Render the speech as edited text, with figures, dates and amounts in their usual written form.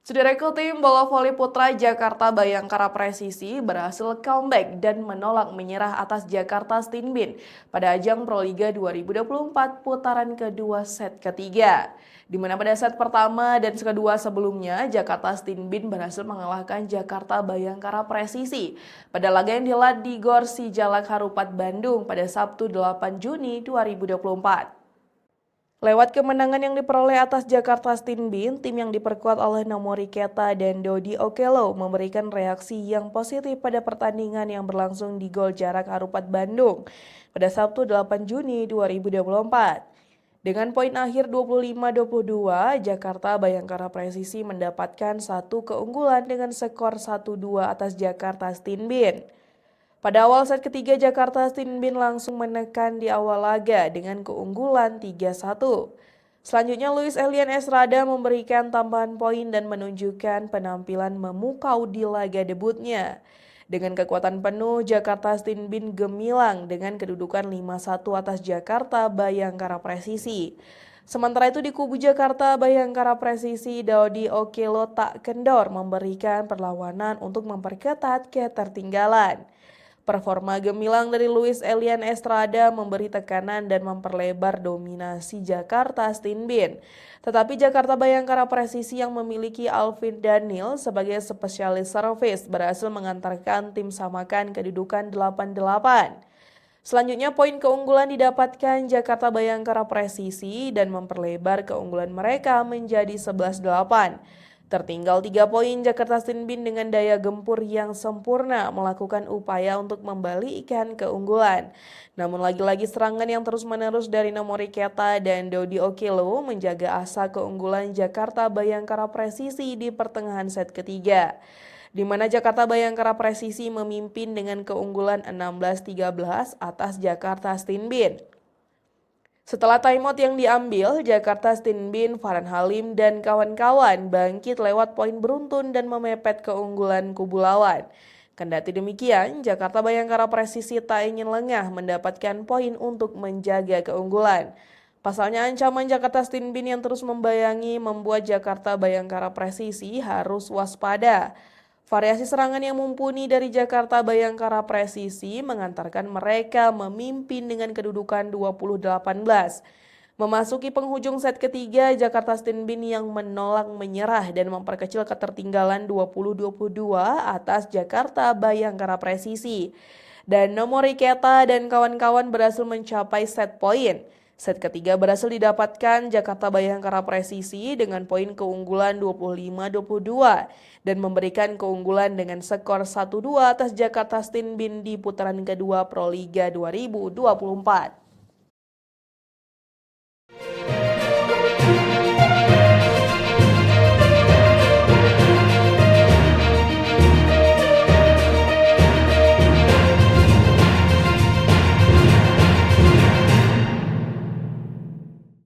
Saudaraku, tim bola voli putra Jakarta Bayangkara Presisi berhasil comeback dan menolak menyerah atas Jakarta Stinbin pada ajang Proliga 2024 putaran kedua set ketiga. Di mana pada set pertama dan kedua sebelumnya, Jakarta Stinbin berhasil mengalahkan Jakarta Bayangkara Presisi pada laga yang dihelat di Gor Sijalak Harupat Bandung pada Sabtu 8 Juni 2024. Lewat kemenangan yang diperoleh atas Jakarta Stinbin, tim yang diperkuat oleh Nomori Keta dan Dodi Okelo memberikan reaksi yang positif pada pertandingan yang berlangsung di Gol Jarak Harupat Bandung pada Sabtu 8 Juni 2024. Dengan poin akhir 25-22, Jakarta Bayangkara Presisi mendapatkan satu keunggulan dengan skor 1-2 atas Jakarta Stinbin. Pada awal set ketiga, Jakarta Stinbin langsung menekan di awal laga dengan keunggulan 3-1. Selanjutnya, Luis Elian Estrada memberikan tambahan poin dan menunjukkan penampilan memukau di laga debutnya. Dengan kekuatan penuh, Jakarta Stinbin gemilang dengan kedudukan 5-1 atas Jakarta Bayangkara Presisi. Sementara itu di kubu Jakarta Bayangkara Presisi, Dodi Okelo tak kendor memberikan perlawanan untuk memperketat ketertinggalan. Performa gemilang dari Luis Elian Estrada memberi tekanan dan memperlebar dominasi Jakarta Stinbin. Tetapi Jakarta Bayangkara Presisi yang memiliki Alvin Daniel sebagai spesialis servis berhasil mengantarkan tim samakan kedudukan 8-8. Selanjutnya poin keunggulan didapatkan Jakarta Bayangkara Presisi dan memperlebar keunggulan mereka menjadi 11-8. Tertinggal 3 poin, Jakarta Stinbin dengan daya gempur yang sempurna melakukan upaya untuk membalikkan keunggulan. Namun lagi-lagi serangan yang terus-menerus dari Nomori Keta dan Dodi Okelo menjaga asa keunggulan Jakarta Bayangkara Presisi di pertengahan set ketiga, di mana Jakarta Bayangkara Presisi memimpin dengan keunggulan 16-13 atas Jakarta Stinbin. Setelah timeout yang diambil, Jakarta Stinbin, Farhan Halim, dan kawan-kawan bangkit lewat poin beruntun dan memepet keunggulan kubu lawan. Kendati demikian, Jakarta Bayangkara Presisi tak ingin lengah mendapatkan poin untuk menjaga keunggulan. Pasalnya ancaman Jakarta Stinbin yang terus membayangi membuat Jakarta Bayangkara Presisi harus waspada. Variasi serangan yang mumpuni dari Jakarta Bayangkara Presisi mengantarkan mereka memimpin dengan kedudukan 20-18. Memasuki penghujung set ketiga, Jakarta Stinbin yang menolak menyerah dan memperkecil ketertinggalan 20-22 atas Jakarta Bayangkara Presisi. Dan Nomori Keta dan kawan-kawan berhasil mencapai set poin. Set ketiga berhasil didapatkan Jakarta Bayangkara Presisi dengan poin keunggulan 25-22 dan memberikan keunggulan dengan skor 1-2 atas Jakarta Stinbin di putaran kedua Proliga 2024.